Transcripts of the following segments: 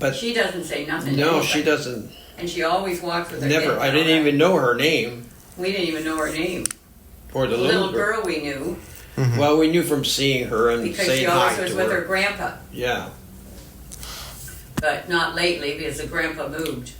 But she doesn't say nothing. No, she doesn't. And she always walks with her. Never. I didn't even know her name. We didn't even know her name. Or the little girl we knew. Mm-hmm. Well, we knew from seeing her and because saying she hi always was to with her. her grandpa. Yeah. But not lately because the grandpa moved.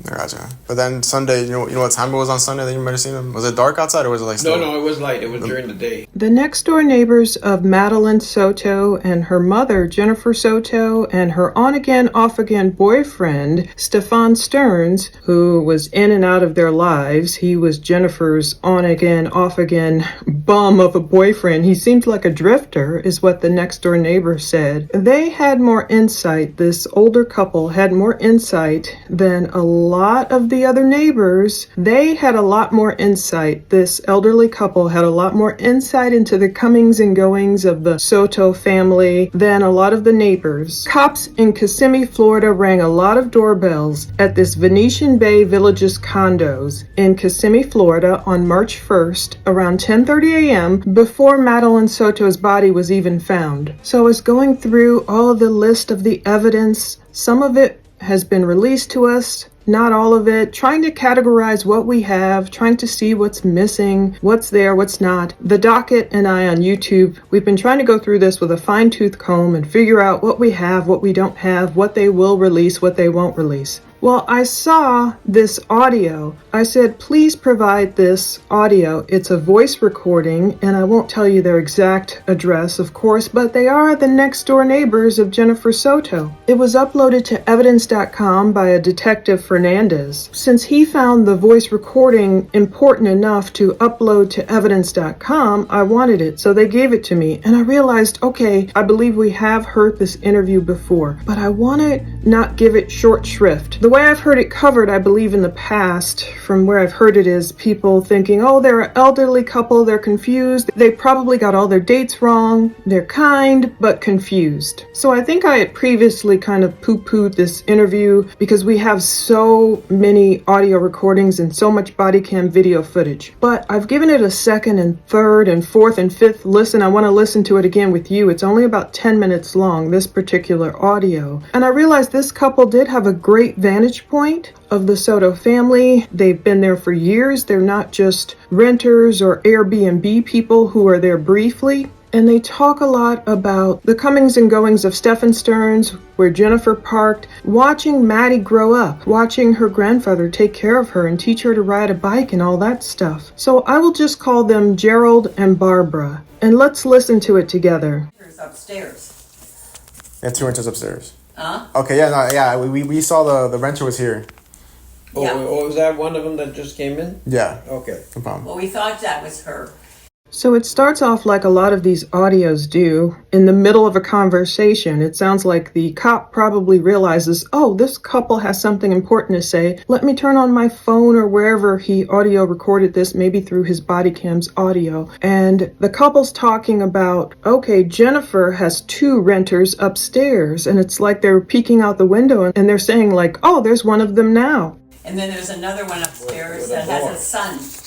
Gotcha. But then Sunday, you know what time it was on Sunday that you might have seen him? Was it dark outside or was it like still? No, it was light. It was during the day. The next door neighbors of Madeline Soto and her mother, Jennifer Soto, and her on-again, off-again boyfriend, Stephan Stearns, who was in and out of their lives. He was Jennifer's on-again, off-again bum of a boyfriend. He seemed like a drifter, is what the next door neighbor said. They had more insight. This older couple had more insight than a lot of the other neighbors. They had a lot more insight. This elderly couple had a lot more insight into the comings and goings of the Soto family than a lot of the neighbors. Cops in Kissimmee, Florida rang a lot of doorbells at this Venetian Bay Village's condos in Kissimmee, Florida on March 1st around 10:30 a.m. before Madeline Soto's body was even found. So I was going through all the list of the evidence. Some of it has been released to us, not all of it, trying to categorize what we have, trying to see what's missing, what's there, what's not. The docket and I on YouTube, we've been trying to go through this with a fine-tooth comb and figure out what we have, what we don't have, what they will release, what they won't release. Well, I saw this audio. I said, please provide this audio. It's a voice recording, and I won't tell you their exact address, of course, but they are the next door neighbors of Jennifer Soto. It was uploaded to evidence.com by a detective Fernandez. Since he found the voice recording important enough to upload to evidence.com, I wanted it, so they gave it to me, and I realized, okay, I believe we have heard this interview before, but I want to not give it short shrift. The way I've heard it covered, I believe in the past, from where I've heard it, is people thinking, oh, they're an elderly couple, they're confused, they probably got all their dates wrong, they're kind, but confused. So I think I had previously kind of poo-pooed this interview because we have so many audio recordings and so much body cam video footage. But I've given it a second and third and fourth and fifth listen. I want to listen to it again with you. It's only about 10 minutes long, this particular audio. And I realized this couple did have a great vantage point of the Soto family. They've been there for years. They're not just renters or Airbnb people who are there briefly. And they talk a lot about the comings and goings of Stephan Stearns, where Jennifer parked, watching Maddie grow up, watching her grandfather take care of her and teach her to ride a bike and all that stuff. So I will just call them Gerald and Barbara. And let's listen to it together. Upstairs. Yeah, 2 renters upstairs. Huh? Okay, we saw the renter was here. Oh, Yeah. oh, was that one of them that just came in? Yeah. Okay. No problem. Well, we thought that was her. So it starts off like a lot of these audios do, in the middle of a conversation. It sounds like the cop probably realizes, oh, this couple has something important to say. Let me turn on my phone or wherever he audio recorded this, maybe through his body cam's audio. And the couple's talking about, okay, Jennifer has 2 renters upstairs. And it's like they're peeking out the window and they're saying like, oh, there's one of them now. And then there's another one upstairs With that a has door. a son.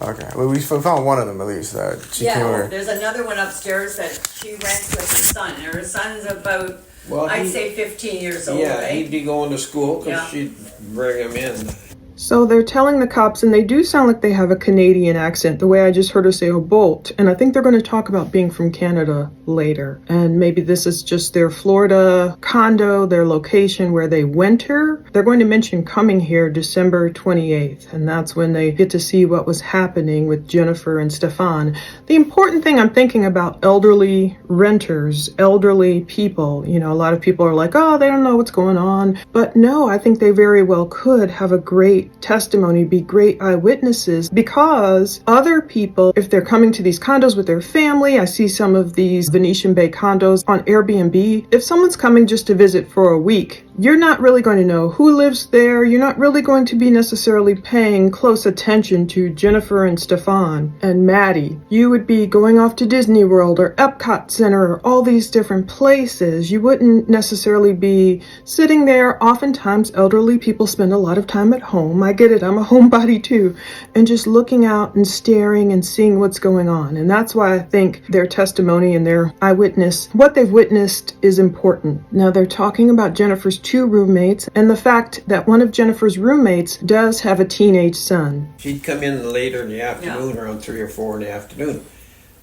Okay. Well, we found one of them at least. She came over. There's another one upstairs that she rents with her son. And her son's about, Well, I'd say 15 years old, Yeah, right? he'd be going to school because Yeah. she'd bring him in. So they're telling the cops, and they do sound like they have a Canadian accent, the way I just heard her say, oh, Bolt. And I think they're going to talk about being from Canada later. And maybe this is just their Florida condo, their location where they winter. They're going to mention coming here December 28th. And that's when they get to see what was happening with Jennifer and Stephan. The important thing I'm thinking about elderly renters, elderly people, you know, a lot of people are like, oh, they don't know what's going on. But no, I think they very well could have a great testimony, be great eyewitnesses, because other people, if they're coming to these condos with their family, I see some of these Venetian Bay condos on Airbnb. If someone's coming just to visit for a week, you're not really going to know who lives there. You're not really going to be necessarily paying close attention to Jennifer and Stephan and Maddie. You would be going off to Disney World or Epcot Center or all these different places. You wouldn't necessarily be sitting there. Oftentimes, elderly people spend a lot of time at home. home. I get it. I'm a homebody too. And just looking out and staring and seeing what's going on. And that's why I think their testimony and their eyewitness, what they've witnessed, is important. Now they're talking about Jennifer's 2 roommates and the fact that one of Jennifer's roommates does have a teenage son. She'd come in later in the afternoon, around 3 or 4 in the afternoon.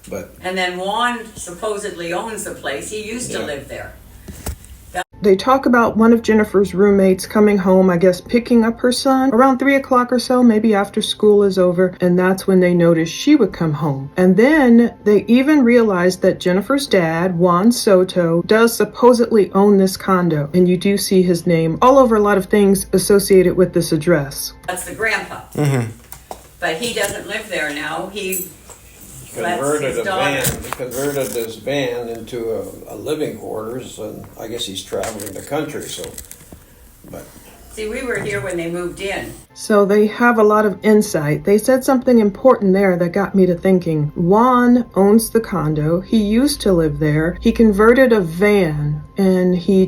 But And then Juan supposedly owns the place. He used to live there. They talk about one of Jennifer's roommates coming home, I guess picking up her son around 3 o'clock or so, maybe after school is over, and that's when they noticed she would come home. And then they even realized that Jennifer's dad, Juan Soto, does supposedly own this condo, and you do see his name all over a lot of things associated with this address. That's the grandpa. But he doesn't live there now. He converted this van into a living quarters, and I guess he's traveling the country, so, but. See, we were here when they moved in. So they have a lot of insight. They said something important there that got me to thinking. Juan owns the condo. He used to live there. He converted a van and he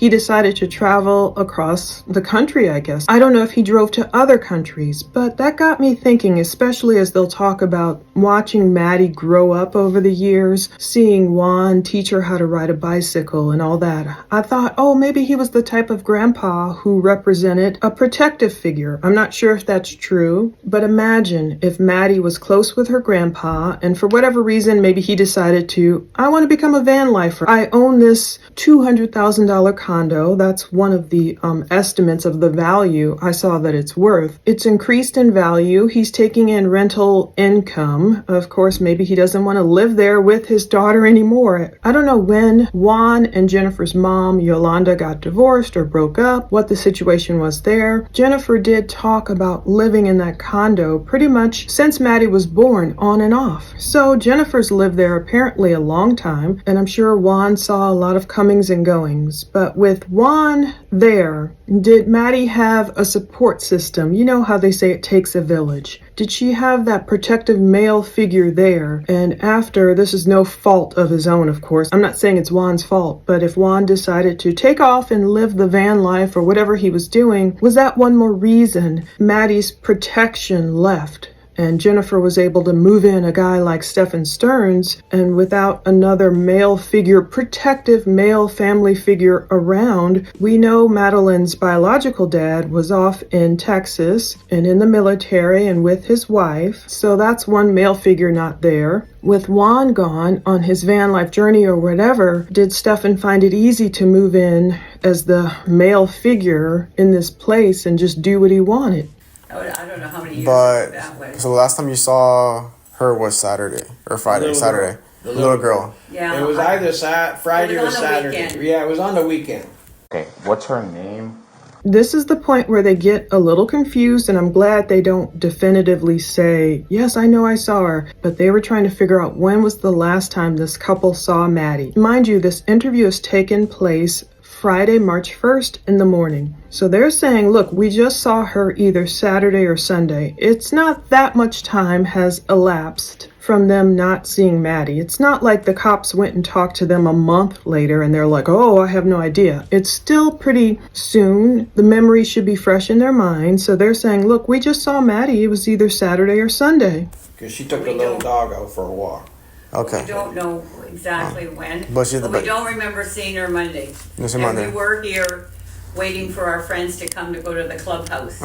decided to travel across the country, I guess. I don't know if he drove to other countries, but that got me thinking, especially as they'll talk about watching Maddie grow up over the years, seeing Juan teach her how to ride a bicycle and all that. I thought, oh, maybe he was the type of grandpa who represented a protective figure. I'm not sure if that's true, but imagine if Maddie was close with her grandpa and for whatever reason, maybe he decided to, I want to become a van lifer. I own this $200,000 condo. That's one of the estimates of the value I saw that it's worth. It's increased in value. He's taking in rental income. Of course, maybe he doesn't want to live there with his daughter anymore. I don't know when Juan and Jennifer's mom, Yolanda, got divorced or broke up, what the situation was there. Jennifer did talk about living in that condo pretty much since Maddie was born, on and off. So Jennifer's lived there apparently a long time, and I'm sure Juan saw a lot of comings and goings. But with Juan there, did Maddie have a support system? You know how they say it takes a village. Did she have that protective male figure there? And after, this is no fault of his own, of course. I'm not saying it's Juan's fault, but if Juan decided to take off and live the van life or whatever he was doing, was that one more reason Maddie's protection left? And Jennifer was able to move in a guy like Stephan Stearns, and without another male figure, protective male family figure around. We know Madeline's biological dad was off in Texas and in the military and with his wife, so that's one male figure not there. With Juan gone on his van life journey or whatever, did Stephan find it easy to move in as the male figure in this place and just do what he wanted? I don't know how many years But that was. so the last time you saw her was Saturday or Friday, Saturday. The little girl. Yeah, It was either Friday It or was on the Saturday. weekend. Yeah, it was on the weekend. Okay, what's her name? This is the point where they get a little confused, and I'm glad they don't definitively say, yes, I know I saw her, but they were trying to figure out when was the last time this couple saw Maddie. Mind you, this interview has taken place Friday, March 1st in the morning. So they're saying, look, we just saw her either Saturday or Sunday. It's not that much time has elapsed from them not seeing Maddie. It's not like the cops went and talked to them a month later and they're like, oh, I have no idea. It's still pretty soon. The memory should be fresh in their mind. So they're saying, look, we just saw Maddie. It was either Saturday or Sunday. Because she took We the little don't- dog out for a walk. Okay. We don't know exactly when, But we don't remember seeing her Monday. Yes, And Monday. we were here waiting for our friends to come to go to the clubhouse.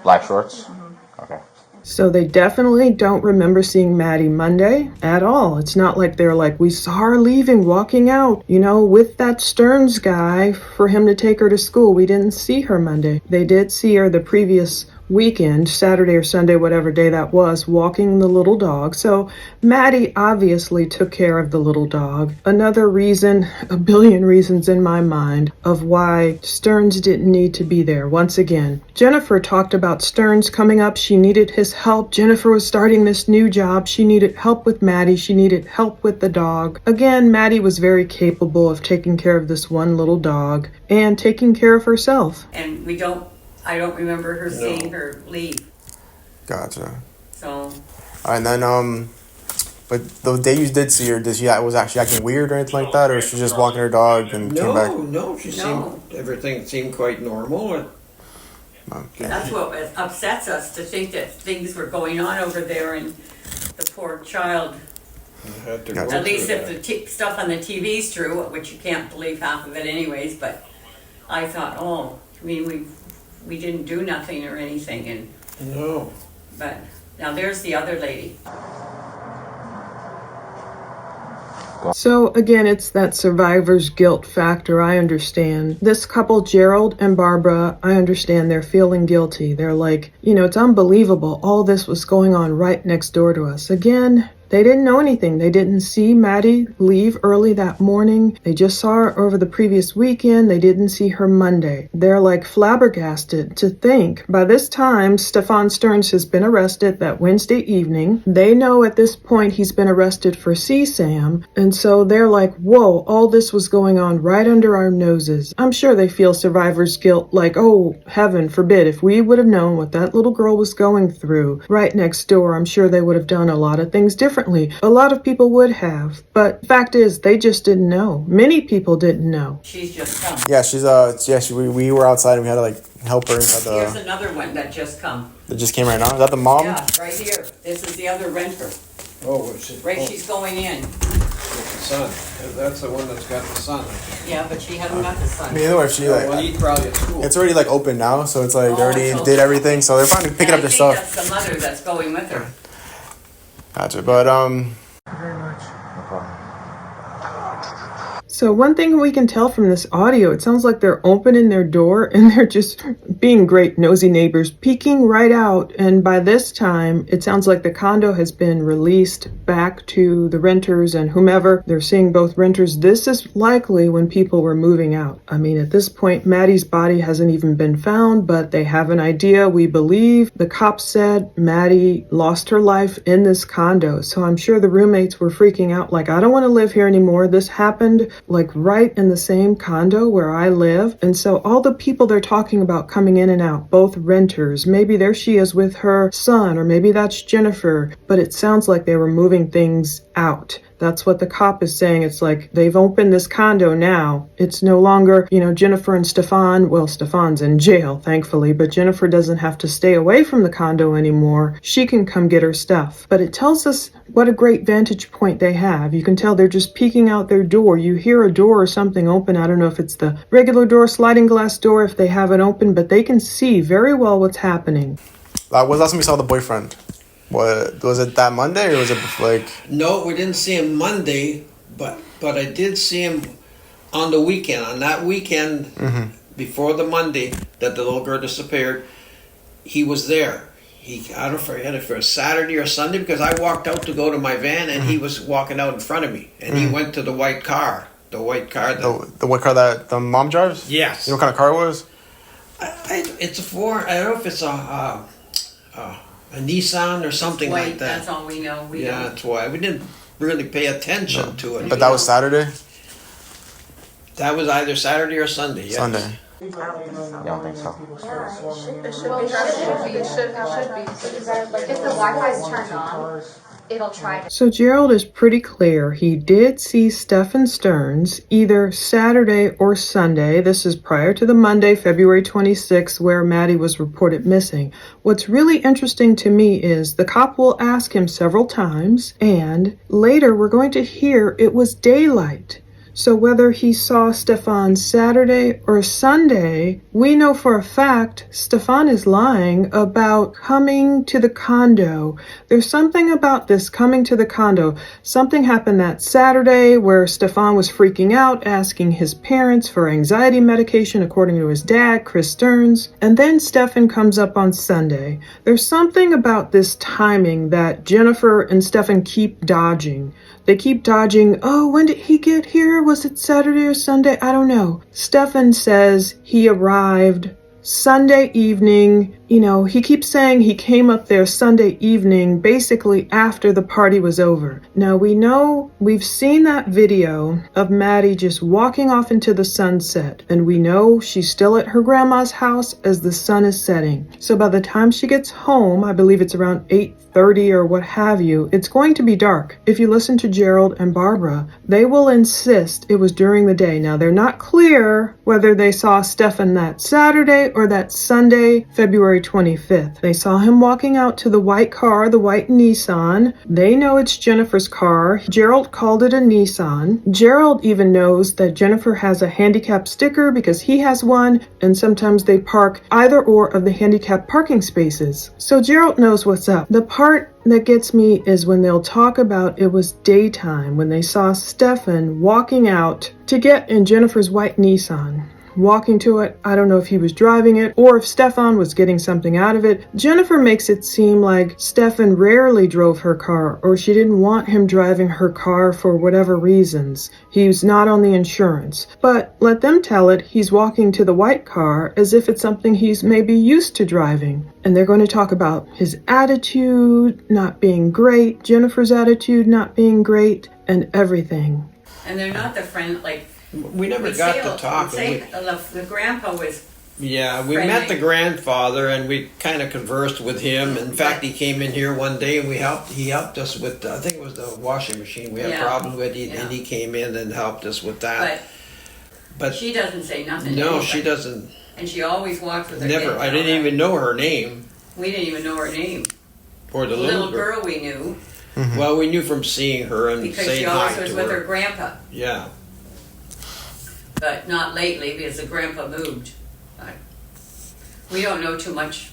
Black shorts? Okay. So they definitely don't remember seeing Maddie Monday at all. It's not like they're like, we saw her leaving, walking out, with that Stearns guy for him to take her to school. We didn't see her Monday. They did see her the previous weekend, Saturday or Sunday, whatever day that was, walking the little dog. So Maddie obviously took care of the little dog. Another reason, a billion reasons in my mind, of why Stearns didn't need to be there. Once again, Jennifer talked about Stearns coming up. She needed his help. Jennifer was starting this new job. She needed help with Maddie. She needed help with the dog. Again, Maddie was very capable of taking care of this one little dog and taking care of herself. And I don't remember her seeing her leave. Gotcha. So, And then but the day you did see her, was actually acting weird or anything like that, or was she just walking her dog and came back? No, No. everything seemed quite normal. Okay. That's what upsets us, to think that things were going on over there and the poor child. Had to go At least through if the stuff on the TV's true, which you can't believe half of it anyways, but I thought, I mean, we didn't do nothing or anything, and that. No. but now there's the other lady. So again, it's that survivor's guilt factor. I understand. This couple, Gerald and Barbara, I understand they're feeling guilty. They're like, it's unbelievable. All this was going on right next door to us. Again, they didn't know anything. They didn't see Maddie leave early that morning. They just saw her over the previous weekend. They didn't see her Monday. They're like flabbergasted to think by this time Stephan Stearns has been arrested that Wednesday evening. They know at this point he's been arrested for CSAM. And so they're like, whoa, all this was going on right under our noses. I'm sure they feel survivor's guilt, like, oh, heaven forbid, if we would have known what that little girl was going through right next door, I'm sure they would have done a lot of things differently. A lot of people would have, but fact is, they just didn't know. Many people didn't know. She's just come. Yeah, we were outside and we had to like help her inside Here's the. another one that just come. That just came right now. Is that the mom? Yeah, right here. This is the other renter. Oh, it's it? Right, Oh, she's going in. with the son. That's the one that's got the son, I think. Yeah, but she hasn't got the son. I mean, either way, she Well, like. he's probably at school. It's already like open now, so it's like they Oh, already it's did open. everything, so they're probably picking And up their I stuff. think that's the mother that's going with her. Gotcha, but No problem. So one thing we can tell from this audio, it sounds like they're opening their door and they're just being great nosy neighbors, peeking right out. And by this time, it sounds like the condo has been released back to the renters and whomever. They're seeing both renters. This is likely when people were moving out. I mean, at this point, Maddie's body hasn't even been found, but they have an idea. We believe the cops said Maddie lost her life in this condo. So I'm sure the roommates were freaking out like, I don't want to live here anymore. This happened like right in the same condo where I live. And so all the people they're talking about coming in and out, both renters, maybe there she is with her son, or maybe that's Jennifer, but it sounds like they were moving things out. That's what the cop is saying. It's like they've opened this condo now. It's no longer, Jennifer and Stephan. Well, Stephan's in jail, thankfully, but Jennifer doesn't have to stay away from the condo anymore. She can come get her stuff. But it tells us what a great vantage point they have. You can tell they're just peeking out their door. You hear a door or something open. I don't know if it's the regular door, sliding glass door, if they have it open, but they can see very well what's happening. when was the last time we saw the boyfriend? What was it, that Monday, or was it like? No, we didn't see him Monday, but I did see him on the weekend. On that weekend, before the Monday that the little girl disappeared, he was there. I don't forget if it was Saturday or Sunday, because I walked out to go to my van and he was walking out in front of me, and he went to the white car. The white car. The white car that the mom drives? Yes. You know what kind of car it was? It's a Ford. I don't know if it's a Nissan or something White, like that. that's all we know. We Yeah, don't. that's why we didn't really pay attention to it. But that was Saturday? That was either Saturday or Sunday, yes. Sunday. You don't think so? It should be. If the Wi-Fi's turned on, it'll try to. So Gerald is pretty clear. He did see Stephan Stearns either Saturday or Sunday. This is prior to the Monday, February 26th, where Maddie was reported missing. What's really interesting to me is the cop will ask him several times, and later we're going to hear it was daylight. So whether he saw Stephan Saturday or Sunday, we know for a fact Stephan is lying about coming to the condo. There's something about this coming to the condo. Something happened that Saturday where Stephan was freaking out, asking his parents for anxiety medication, according to his dad, Chris Stearns. And then Stephan comes up on Sunday. There's something about this timing that Jennifer and Stephan keep dodging. They keep dodging, oh, when did he get here? Was it Saturday or Sunday? I don't know. Stephan says he arrived Sunday evening. You know, he keeps saying he came up there Sunday evening, basically after the party was over. Now, we know we've seen that video of Maddie just walking off into the sunset, and we know she's still at her grandma's house as the sun is setting. So by the time she gets home, I believe it's around 8:30 or what have you, it's going to be dark. If you listen to Gerald and Barbara, they will insist it was during the day. Now, they're not clear whether they saw Stephan that Saturday or that Sunday, February 25th. They saw him walking out to the white car, the white Nissan. They know it's Jennifer's car. Gerald called it a Nissan. Gerald even knows that Jennifer has a handicap sticker because he has one, and sometimes they park either or of the handicap parking spaces. So Gerald knows what's up. The part that gets me is when they'll talk about it was daytime, when they saw Stephan walking out to get in Jennifer's white Nissan. Walking to it, I don't know if he was driving it or if Stephan was getting something out of it. Jennifer makes it seem like Stephan rarely drove her car, or she didn't want him driving her car for whatever reasons. He's not on the insurance. But let them tell it, he's walking to the white car as if it's something he's maybe used to driving. And they're going to talk about his attitude not being great, Jennifer's attitude not being great, and everything. And they're not the friend, like, We never got to talk. The grandpa was, Yeah, we friendly. met the grandfather and we kind of conversed with him. In fact, he came in here one day and he helped us with, I think it was the washing machine we had Yeah. problems with, and Yeah. he came in and helped us with that. but she doesn't say nothing to No, anybody. she doesn't. And she always walks with her Never. kids I and didn't all that. even know her name We didn't even know her name. or the The little girl we knew Well, we knew from seeing her and because saying she hi always was to with her her. grandpa. Yeah. But not lately because the grandpa moved. We don't know too much.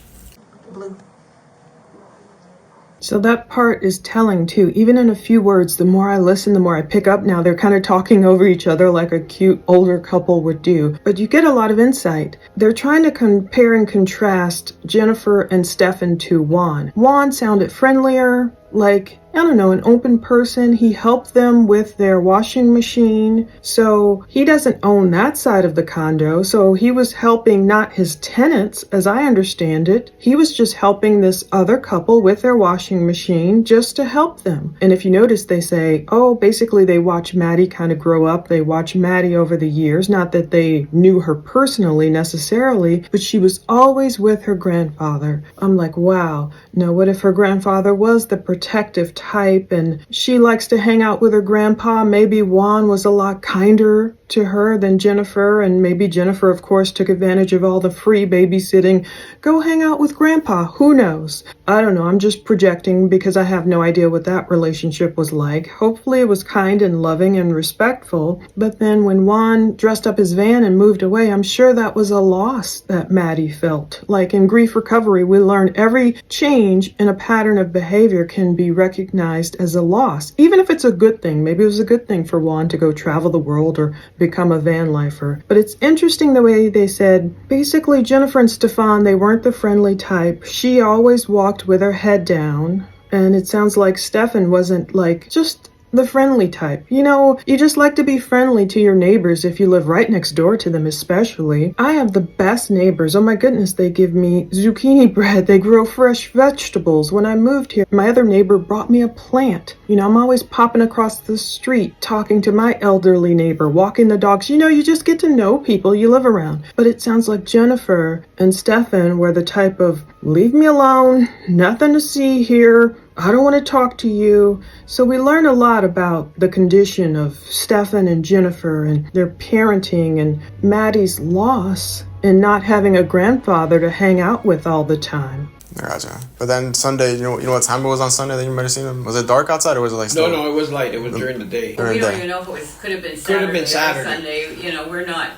So that part is telling too. Even in a few words, the more I listen, the more I pick up. Now they're kind of talking over each other like a cute older couple would do. But you get a lot of insight. They're trying to compare and contrast Jennifer and Stephan to Juan. Juan sounded friendlier, like, I don't know, an open person. He helped them with their washing machine. So he doesn't own that side of the condo. So he was helping not his tenants, as I understand it. He was just helping this other couple with their washing machine just to help them. And if you notice, they say, oh, basically they watch Maddie kind of grow up. They watch Maddie over the years. Not that they knew her personally necessarily, but she was always with her grandfather. I'm like, wow. Now what if her grandfather was the protective type and she likes to hang out with her grandpa? Maybe Juan was a lot kinder to her than Jennifer, and maybe Jennifer, of course, took advantage of all the free babysitting. Go hang out with grandpa. Who knows? I don't know. I'm just projecting because I have no idea what that relationship was like. Hopefully it was kind and loving and respectful. But then when Juan dressed up his van and moved away, I'm sure that was a loss that Maddie felt. Like in grief recovery, we learn every change in a pattern of behavior can be recognized as a loss, even if it's a good thing. Maybe it was a good thing for Juan to go travel the world or become a van lifer. But it's interesting the way they said, basically Jennifer and Stephan, they weren't the friendly type. She always walked with her head down. And it sounds like Stephan wasn't like just the friendly type. You know, you just like to be friendly to your neighbors if you live right next door to them especially. I have the best neighbors. Oh my goodness, they give me zucchini bread. They grow fresh vegetables. When I moved here, my other neighbor brought me a plant. You know, I'm always popping across the street, talking to my elderly neighbor, walking the dogs. You know, you just get to know people you live around. But it sounds like Jennifer and Stephan were the type of, leave me alone, nothing to see here, I don't want to talk to you. So we learn a lot about the condition of Stephan and Jennifer and their parenting and Maddie's loss in not having a grandfather to hang out with all the time. Gotcha. But then Sunday, you know what time it was on Sunday that you might have seen him? Was it dark outside or was it like still? No, it was light. It was during the day. During We the don't day. even know if it was, could have been Could Saturday, have been Saturday. or Sunday. You know, we're not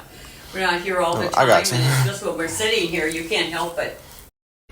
here all the No, time. I got you. And it's just when we're sitting here, you can't help it.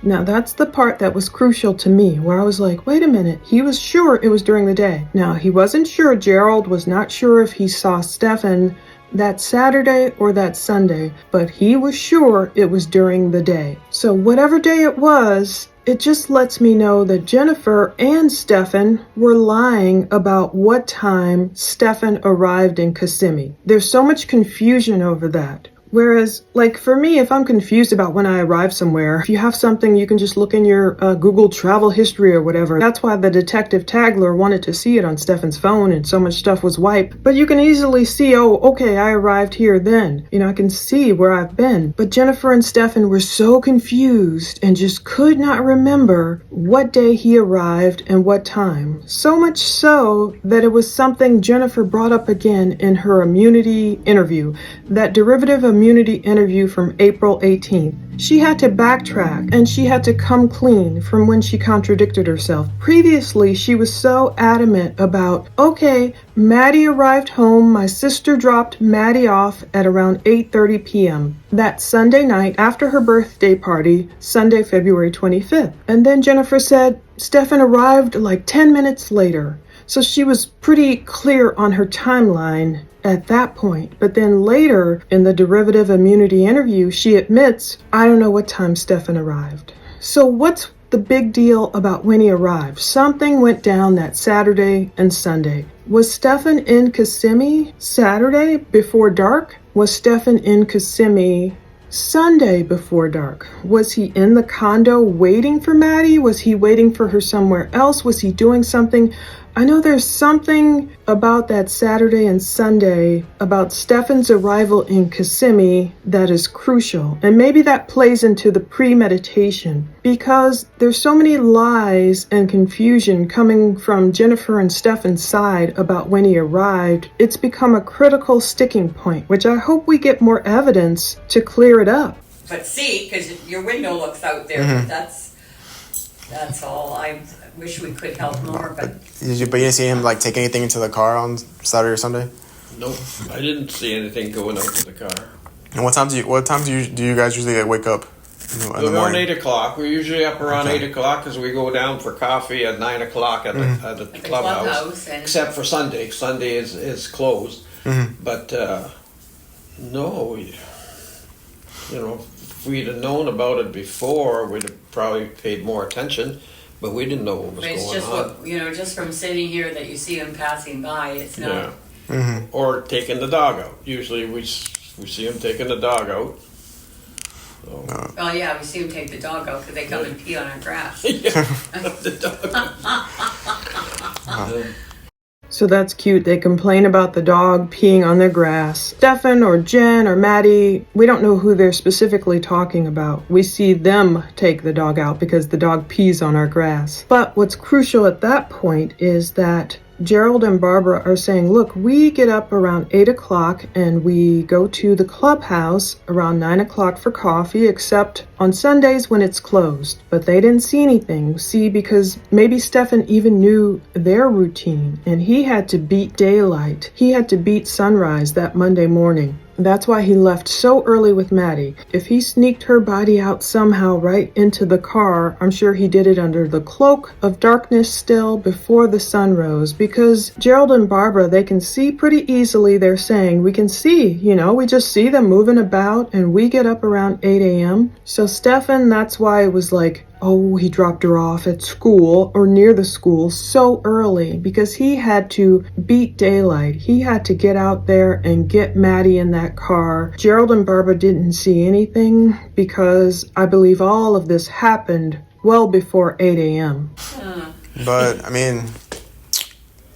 Now that's the part that was crucial to me, where I was like, wait a minute, he was sure it was during the day. Now, he wasn't sure, Gerald was not sure if he saw Stephan that Saturday or that Sunday, but he was sure it was during the day. So whatever day it was, it just lets me know that Jennifer and Stephan were lying about what time Stephan arrived in Kissimmee. There's so much confusion over that. Whereas, like for me, if I'm confused about when I arrive somewhere, if you have something, you can just look in your Google travel history or whatever. That's why the detective Tagler wanted to see it on Stephan's phone and so much stuff was wiped. But you can easily see, oh, okay, I arrived here then. You know, I can see where I've been. But Jennifer and Stephan were so confused and just could not remember what day he arrived and what time. So much so that it was something Jennifer brought up again in her immunity interview. That derivative community interview from April 18th. She had to backtrack and she had to come clean from when she contradicted herself. Previously, she was so adamant about, okay, Maddie arrived home, my sister dropped Maddie off at around 8:30 p.m. that Sunday night after her birthday party, Sunday, February 25th. And then Jennifer said Stephan arrived like 10 minutes later. So she was pretty clear on her timeline at that point. But then later in the derivative immunity interview, she admits, I don't know what time Stephan arrived. So what's the big deal about when he arrived? Something went down that Saturday and Sunday. Was Stephan in Kissimmee Saturday before dark? Was Stephan in Kissimmee Sunday before dark? Was he in the condo waiting for Maddie? Was he waiting for her somewhere else? Was he doing something? I know there's something about that Saturday and Sunday about Stephan's arrival in Kissimmee that is crucial. And maybe that plays into the premeditation because there's so many lies and confusion coming from Jennifer and Stephan's side about when he arrived. It's become a critical sticking point, which I hope we get more evidence to clear it up. But see, because your window looks out there, that's all. I wish we could help more, but But you didn't see him like take anything into the car on Saturday or Sunday? Nope, I didn't see anything going out to the car. And what time do you guys usually like, wake up? In the Around morning? 8 o'clock. We're usually up around Okay. 8 o'clock because we go down for coffee at 9 o'clock at the clubhouse. and Except for Sunday. Sunday is closed. But no, if we'd have known about it before, we'd have probably paid more attention. But we didn't know what was but it's going just on. what just from sitting here that you see him passing by. It's not. Yeah. Or taking the dog out. Usually we see him taking the dog out. So. Oh yeah, we see him take the dog out because they come and pee on our grass. The dog. So that's cute. They complain about the dog peeing on their grass. Stephan or Jen or Maddie, we don't know who they're specifically talking about. We see them take the dog out because the dog pees on our grass. But what's crucial at that point is that Gerald and Barbara are saying, look, we get up around 8 o'clock and we go to the clubhouse around 9 o'clock for coffee, except on Sundays when it's closed. But they didn't see anything. See, because maybe Stephan even knew their routine and he had to beat daylight. He had to beat sunrise that Monday morning. That's why he left so early with Maddie. If he sneaked her body out somehow right into the car, I'm sure he did it under the cloak of darkness still before the sun rose, because Gerald and Barbara, they can see pretty easily. They're saying, we can see, we just see them moving about and we get up around 8 a.m. So Stephan, that's why it was like, oh, he dropped her off at school or near the school so early because he had to beat daylight. He had to get out there and get Maddie in that car. Gerald and Barbara didn't see anything because I believe all of this happened well before 8 a.m. But I mean,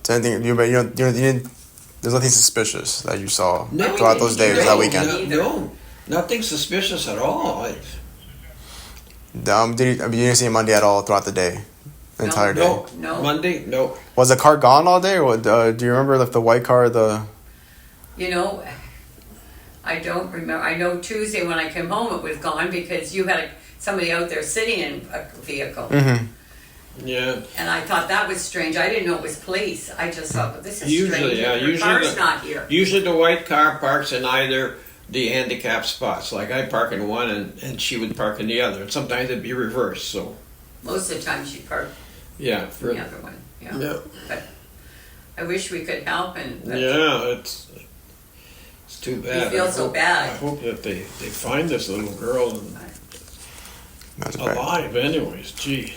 there's nothing suspicious that you saw throughout those days, that weekend. No, nothing suspicious at all. You didn't see him Monday at all throughout the day, the entire day. No. Monday, no. Was the car gone all day, or what, do you remember the white car? I don't remember. I know Tuesday when I came home it was gone because you had somebody out there sitting in a vehicle. Yeah. And I thought that was strange. I didn't know it was police. I just thought, well, this is Usually, strange. yeah. Your car's not here. Usually the white car parks in either the handicap spots. Like I park in one and she would park in the other. And sometimes it'd be reversed. So Most of the time she parked yeah, in the other one. Yeah. yeah, But I wish we could help. But it's too bad. feel so bad. I hope that they find this little girl and That's bad. alive. Anyways, gee.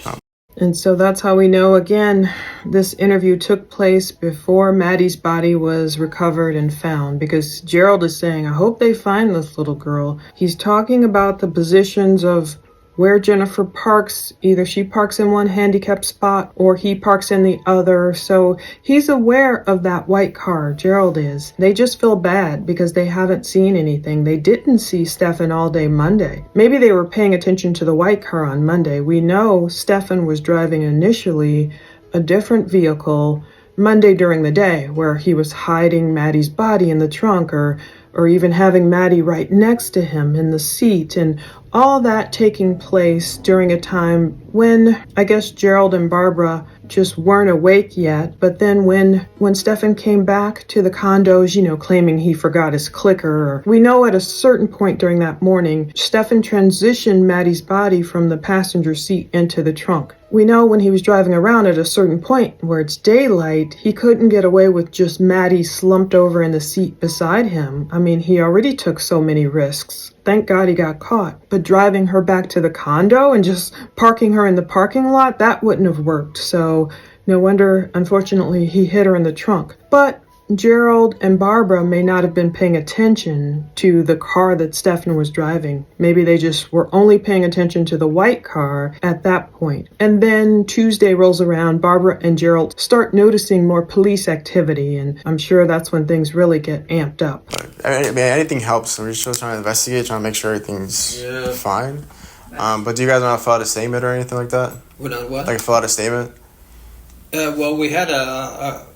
And so that's how we know, again, this interview took place before Maddie's body was recovered and found, because Gerald is saying, I hope they find this little girl. He's talking about the positions of where Jennifer parks. Either she parks in one handicapped spot or he parks in the other. So he's aware of that white car, Gerald is. They just feel bad because they haven't seen anything. They didn't see Stephan all day Monday. Maybe they were paying attention to the white car on Monday. We know Stephan was driving initially a different vehicle Monday during the day, where he was hiding Maddie's body in the trunk or or even having Maddie right next to him in the seat, and all that taking place during a time when I guess Gerald and Barbara just weren't awake yet. But then when Stephan came back to the condos, claiming he forgot his clicker, we know at a certain point during that morning, Stephan transitioned Maddie's body from the passenger seat into the trunk. We know when he was driving around at a certain point where it's daylight, he couldn't get away with just Maddie slumped over in the seat beside him. I mean, he already took so many risks. Thank God he got caught. But driving her back to the condo and just parking her in the parking lot, that wouldn't have worked. So no wonder, unfortunately, he hit her in the trunk. But Gerald and Barbara may not have been paying attention to the car that Stephan was driving. Maybe they just were only paying attention to the white car at that point. And then Tuesday rolls around, Barbara and Gerald start noticing more police activity, and I'm sure that's when things really get amped up. I mean, anything helps. We're just trying to investigate, trying to make sure everything's fine. But do you guys want to fill out a statement or anything like that? We're not what? Like fill out a statement? Well, we had a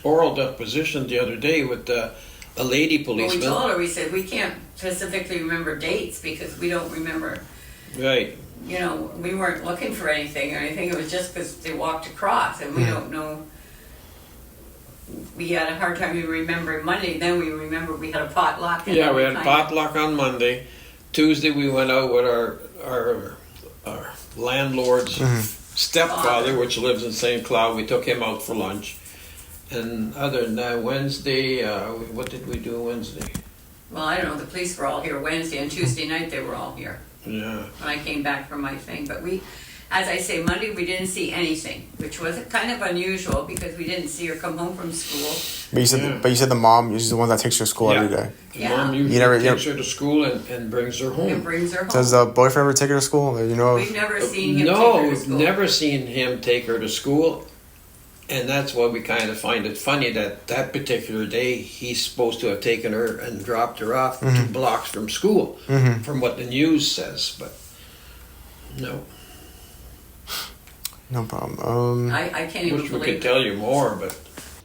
oral deposition the other day with a lady Well, we policeman. told her, we said, we can't specifically remember dates because we don't remember, Right. we weren't looking for anything or anything. It was just because they walked across and we don't know. We had a hard time even remembering Monday. Then we remember we had a potluck. And Yeah, we had kind potluck on Monday. Tuesday we went out with our landlord's stepfather, which lives in St. Cloud. We took him out for lunch. And other than that, Wednesday, what did we do Wednesday? Well, I don't know. The police were all here Wednesday and Tuesday night. They were all here Yeah. when I came back from my thing. But we, as I say, Monday we didn't see anything, which was kind of unusual because we didn't see her come home from school. But you said the mom is the one that takes her to school every day. The Yeah. mom usually takes her to school and brings her home. And brings her home. Does the boyfriend ever take her to school? We've never seen him take No, her to we've school. never seen him take her to school. And that's why we kind of find it funny that particular day he's supposed to have taken her and dropped her off 2 blocks from school, from what the news says. But no, No problem. I can't even wish we believe could tell you more, but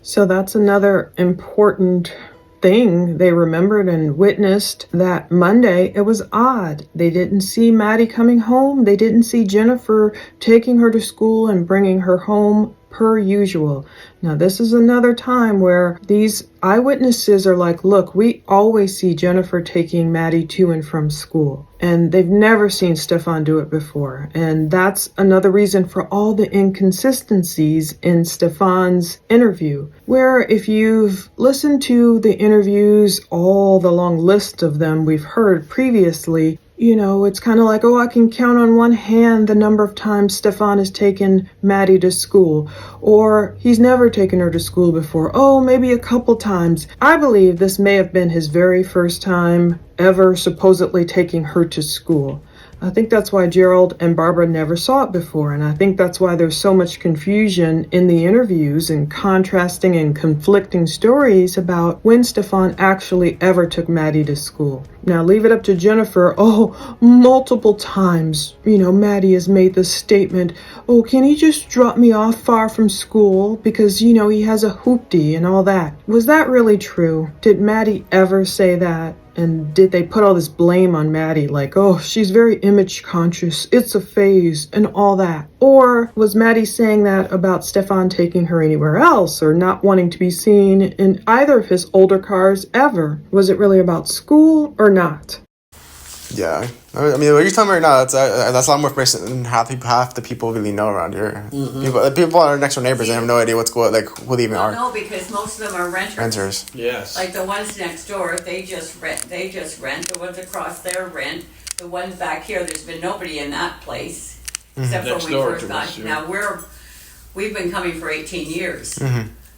So that's another important thing they remembered and witnessed that Monday. It was odd. They didn't see Maddie coming home. They didn't see Jennifer taking her to school and bringing her home per usual. Now, this is another time where these eyewitnesses are like, look, we always see Jennifer taking Maddie to and from school. And they've never seen Stephan do it before. And that's another reason for all the inconsistencies in Stephan's interview, where if you've listened to the interviews, all the long list of them we've heard previously, it's kind of like, I can count on one hand the number of times Stephan has taken Maddie to school, or he's never taken her to school before. Oh, maybe a couple times. I believe this may have been his very first time ever supposedly taking her to school. I think that's why Gerald and Barbara never saw it before, and I think that's why there's so much confusion in the interviews and contrasting and conflicting stories about when Stephan actually ever took Maddie to school. Now, leave it up to Jennifer. Multiple times, Maddie has made this statement, can he just drop me off far from school because, he has a hoopty and all that. Was that really true? Did Maddie ever say that? And did they put all this blame on Maddie, like, she's very image conscious, it's a phase, and all that? Or was Maddie saying that about Stephan taking her anywhere else, or not wanting to be seen in either of his older cars ever? Was it really about school or not? Yeah. I mean, what you're telling me right now, that's a lot more information than half the people really know around here. People are next door neighbors and have no idea what's going, like, who they even are. No, because most of them are renters. yes. Like the ones next door, they just rent. The ones across there rent. The ones back here, there's been nobody in that place except Next for when we door first to got. us, yeah. Now we've been coming for 18 years,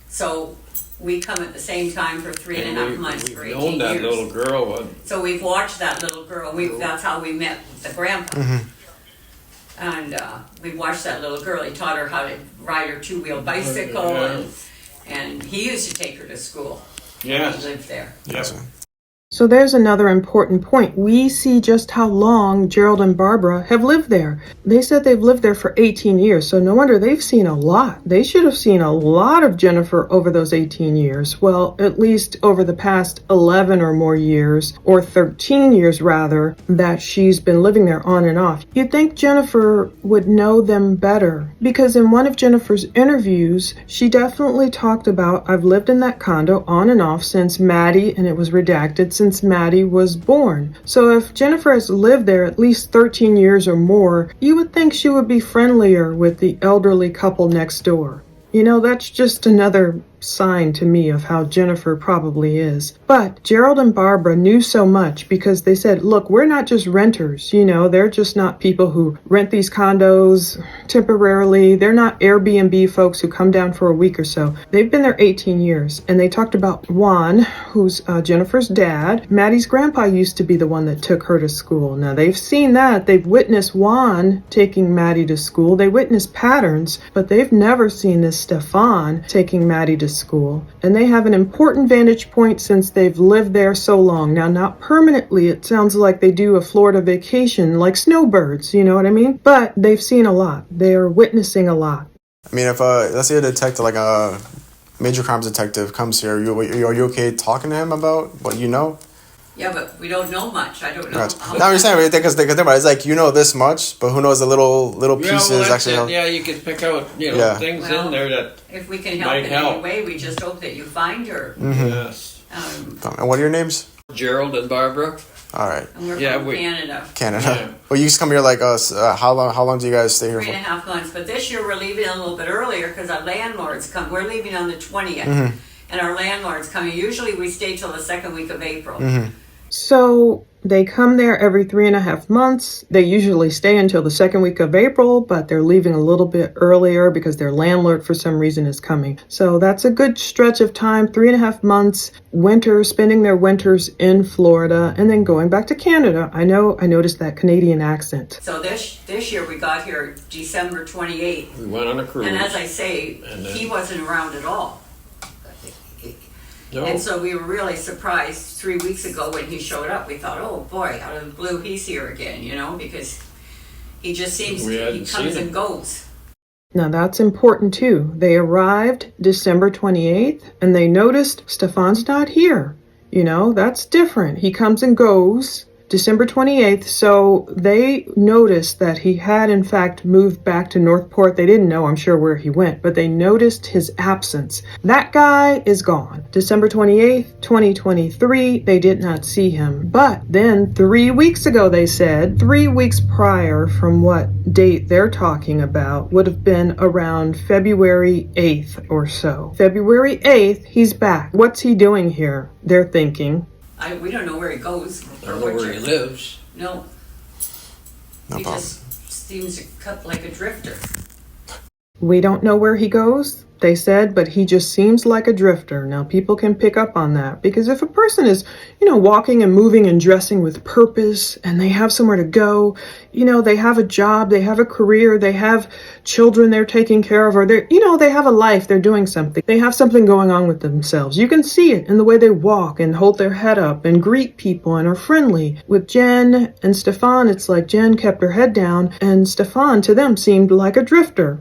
so we come at the same time for 3.5 months for 18 known that years. little girl. So we've watched that little girl. That's how we met the grandpa. And we watched that little girl. He taught her how to ride her 2-wheel bicycle, Yeah. and he used to take her to school. Yes. He lived there. Yes. So there's another important point. We see just how long Gerald and Barbara have lived there. They said they've lived there for 18 years, so no wonder they've seen a lot. They should have seen a lot of Jennifer over those 18 years. Well, at least over the past 11 or more years, or 13 years rather, that she's been living there on and off. You'd think Jennifer would know them better, because in one of Jennifer's interviews, she definitely talked about, I've lived in that condo on and off since Maddie, and it was redacted, since Maddie was born. So if Jennifer has lived there at least 13 years or more, you would think she would be friendlier with the elderly couple next door. You know, that's just another sign to me of how Jennifer probably is. But Gerald and Barbara knew so much because they said, look, we're not just renters, you know, they're just not people who rent these condos temporarily. They're not Airbnb folks who come down for a week or so. They've been there 18 years. And they talked about Juan, who's Jennifer's dad. Maddie's grandpa used to be the one that took her to school. Now they've seen that. They've witnessed Juan taking Maddie to school. They witnessed patterns, but they've never seen this Stephan taking Maddie to school. And they have an important vantage point since they've lived there so long. Now, not permanently. It sounds like they do a Florida vacation like snowbirds, you know what I mean? But they've seen a lot. They are witnessing a lot. I mean, if let's say a detective, like a major crimes detective, comes here, are you okay talking to him about what you know? Yeah, but we don't know much. I don't know. Right. Now you're saying because it's like you know this much, but who knows the little pieces well, actually. it. Yeah, you could pick out things in there that if we can help might in help. any way, we just hope that you find her. Yes. And what are your names? Gerald and Barbara. All right. And we're Yeah, from Canada. Canada. Yeah. Well, you just come here like us. How long do you guys stay here 3.5 for? months. But this year we're leaving a little bit earlier because our landlords come. We're leaving on the 20th. And our landlord's coming. Usually we stay till the second week of April. So they come there every 3.5 months. They usually stay until the second week of April, but they're leaving a little bit earlier because their landlord for some reason is coming. So that's a good stretch of time, 3.5 months, winter, spending their winters in Florida and then going back to Canada. I noticed that Canadian accent. So this year we got here December 28th. We went on a cruise. And as I say, And then- he wasn't around at all. No. And so we were really surprised 3 weeks ago when he showed up. We thought, oh boy, out of the blue, he's here again, you know, because he just seems, We he hadn't comes seen and him. goes. Now that's important too. They arrived December 28th and they noticed Stephan's not here. You know, that's different. He comes and goes. December 28th, so they noticed that he had in fact moved back to Northport. They didn't know, I'm sure, where he went, but they noticed his absence. That guy is gone. December 28th, 2023, they did not see him. But then 3 weeks ago, they said, 3 weeks prior from what date they're talking about, would have been around February 8th or so. February 8th, he's back. What's he doing here? They're thinking. We don't know where he goes. I don't know where he lives. No. No He problem. just seems to cut like a drifter. We don't know where he goes, they said, but he just seems like a drifter. Now, people can pick up on that because if a person is, walking and moving and dressing with purpose and they have somewhere to go, they have a job, they have a career, they have children they're taking care of, or they have a life, they're doing something. They have something going on with themselves. You can see it in the way they walk and hold their head up and greet people and are friendly. With Jen and Stephan, it's like Jen kept her head down and Stephan to them seemed like a drifter.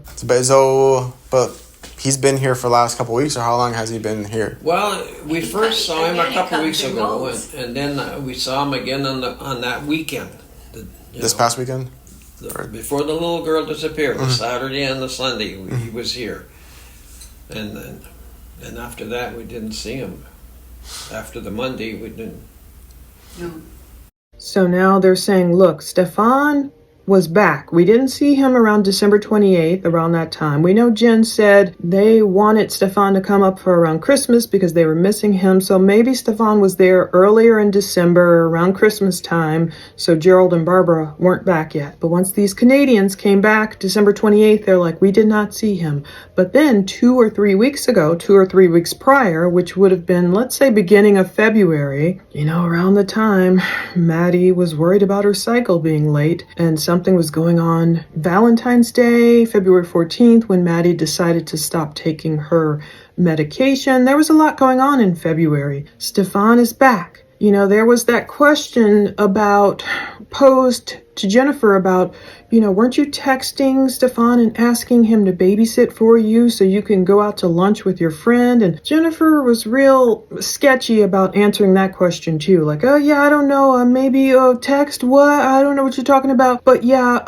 But he's been here for the last couple of weeks, or how long has he been here? Well, we first saw him a Again, he couple comes weeks and ago, goes. and then we saw him again on that weekend. This past weekend? Before the little girl disappeared, the Saturday and the Sunday, he was here. And then after that, we didn't see him. After the Monday, we didn't. No. So now they're saying, look, Stephan was back. We didn't see him around December 28th, around that time. We know Jen said they wanted Stephan to come up for around Christmas because they were missing him. So maybe Stephan was there earlier in December, around Christmas time. So Gerald and Barbara weren't back yet. But once these Canadians came back December 28th, they're like, we did not see him. But then 2 or 3 weeks ago, 2 or 3 weeks prior, which would have been, let's say, beginning of February, around the time Maddie was worried about her cycle being late and something was going on Valentine's Day, February 14th, when Maddie decided to stop taking her medication. There was a lot going on in February. Stephan is back. You know, there was that question posed to Jennifer about, weren't you texting Stephan and asking him to babysit for you so you can go out to lunch with your friend? And Jennifer was real sketchy about answering that question too. Like, oh yeah, I don't know, maybe text what? I don't know what you're talking about. But yeah,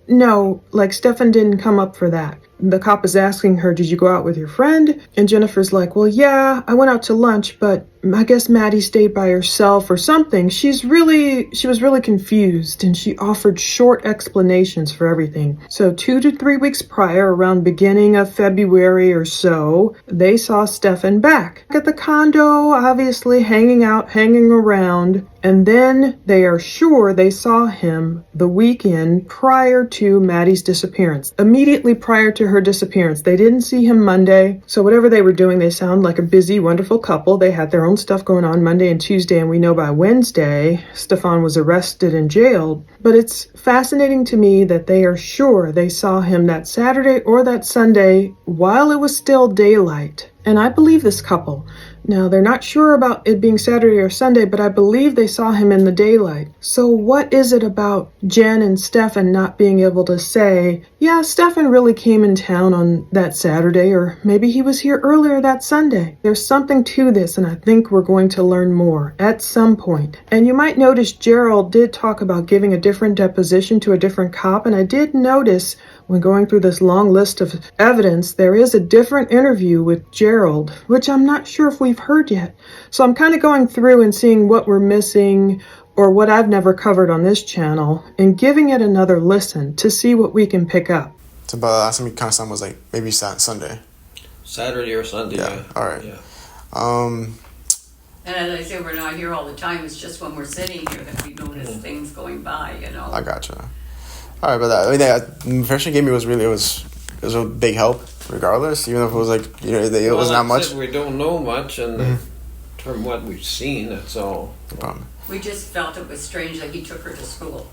no, like Stephan didn't come up for that. The cop is asking her, did you go out with your friend? And Jennifer's like, well, yeah, I went out to lunch, but I guess Maddie stayed by herself or something. She was really confused, and she offered short explanations for everything. So 2 to 3 weeks prior, around beginning of February or so, they saw Stephan back at the condo, obviously hanging around. And then they are sure they saw him the weekend prior to Maddie's disappearance. Immediately prior to her disappearance. They didn't see him Monday. So whatever they were doing, they sound like a busy, wonderful couple. They had their own stuff going on Monday and Tuesday. And we know by Wednesday, Stephan was arrested and jailed. But it's fascinating to me that they are sure they saw him that Saturday or that Sunday while it was still daylight. And I believe this couple. Now, they're not sure about it being Saturday or Sunday, but I believe they saw him in the daylight. So what is it about Jen and Stephan not being able to say, yeah, Stephan really came in town on that Saturday, or maybe he was here earlier that Sunday? There's something to this, and I think we're going to learn more at some point. And you might notice Gerald did talk about giving a different deposition to a different cop, and I did notice when going through this long list of evidence, there is a different interview with Gerald, which I'm not sure if we've heard yet. So I'm kind of going through and seeing what we're missing or what I've never covered on this channel and giving it another listen to see what we can pick up. So, but last time you kind of sound was like maybe Sunday. Saturday or Sunday. Yeah. All right. Yeah. And as I say, we're not here all the time. It's just when we're sitting here that we notice things going by, I gotcha. All right, but the information you gave me was a big help, regardless. Even if it was like it was not much. We don't know much, and from what we've seen, that's all. No problem. We just felt it was strange that he took her to school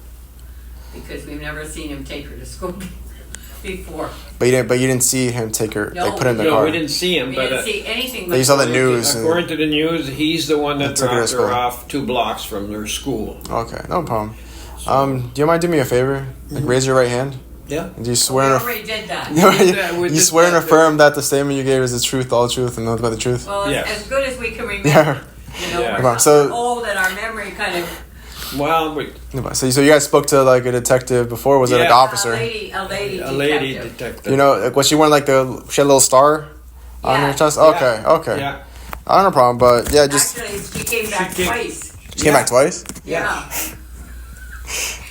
because we've never seen him take her to school before. But you didn't see him take her, No, like put her in the car. No, we didn't see him, We but didn't see anything. But you saw the news. according to the news, he's the one that took her to dropped her school. off 2 blocks from their school. Okay, no problem. Do you mind doing me a favor? Like raise your right hand. Yeah. Do you swear? We and already did that. Yeah, we you did swear and that. affirm that the statement you gave is the truth, all the truth, and nothing but the truth. Well, Yes. as good as we can remember. Yeah. Yeah. We're So- old and our memory kind of. Well, So you guys spoke to like a detective before? Was it like an Yeah. officer? A lady detective. You know, like, was she wearing like she had a little star on Yeah. her chest? Yeah. Okay. Yeah. I don't have a problem, but yeah, just Actually, she came back twice. she came back twice. Yeah.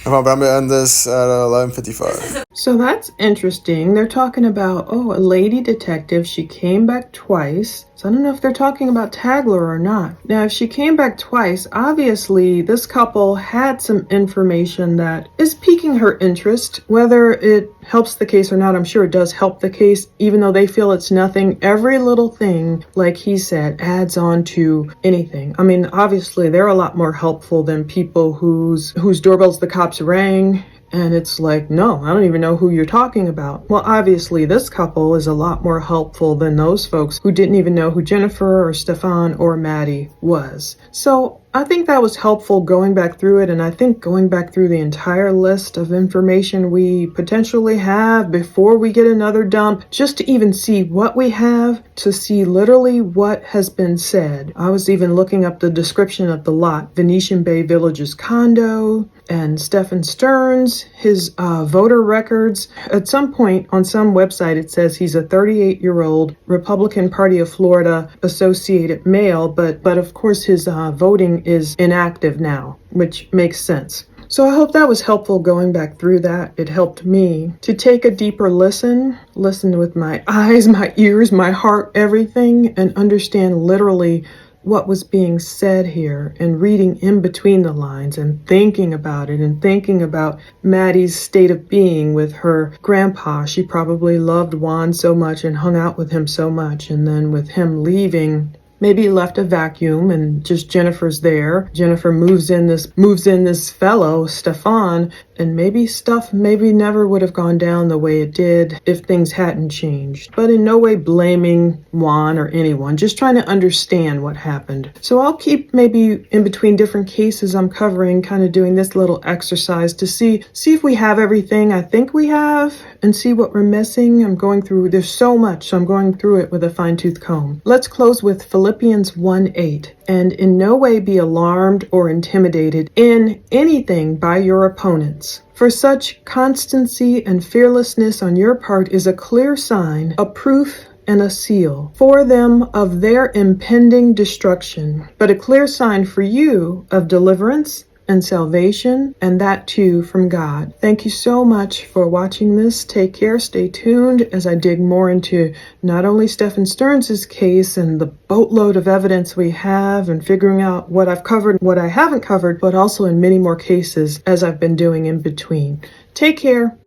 No problem, but I'm gonna end this at 11:55. So that's interesting. They're talking about, a lady detective. She came back twice. So I don't know if they're talking about Tagler or not. Now, if she came back twice, obviously this couple had some information that is piquing her interest. Whether it helps the case or not, I'm sure it does help the case, even though they feel it's nothing. Every little thing, like he said, adds on to anything. I mean, obviously they're a lot more helpful than people whose doorbells the cops rang. And it's like, no, I don't even know who you're talking about. Well, obviously, this couple is a lot more helpful than those folks who didn't even know who Jennifer or Stephan or Maddie was. So I think that was helpful going back through it, and I think going back through the entire list of information we potentially have before we get another dump, just to even see what we have, to see literally what has been said. I was even looking up the description of the lot, Venetian Bay Village's condo, and Stephan Stearns, his voter records. At some point on some website it says he's a 38-year-old Republican Party of Florida associated male, but of course his voting is inactive now, which makes sense. So I hope that was helpful going back through that. It helped me to take a deeper listen with my eyes, my ears, my heart, everything, and understand literally what was being said here, and reading in between the lines and thinking about it, and thinking about Maddie's state of being with her grandpa. She probably loved Juan so much and hung out with him so much, and then with him leaving, maybe he left a vacuum and just Jennifer's there. Jennifer moves in this fellow, Stephan, and maybe stuff maybe never would have gone down the way it did if things hadn't changed. But in no way blaming Juan or anyone, just trying to understand what happened. So I'll keep maybe in between different cases I'm covering, kind of doing this little exercise to see if we have everything I think we have and see what we're missing. I'm going through, there's so much, so I'm going through it with a fine-tooth comb. Let's close with Philippians 1:8. And in no way be alarmed or intimidated in anything by your opponents. For such constancy and fearlessness on your part is a clear sign, a proof, and a seal for them of their impending destruction, but a clear sign for you of deliverance and salvation, and that too from God. Thank you so much for watching this. Take care, stay tuned as I dig more into not only Stephan Stearns' case and the boatload of evidence we have and figuring out what I've covered and what I haven't covered, but also in many more cases as I've been doing in between. Take care.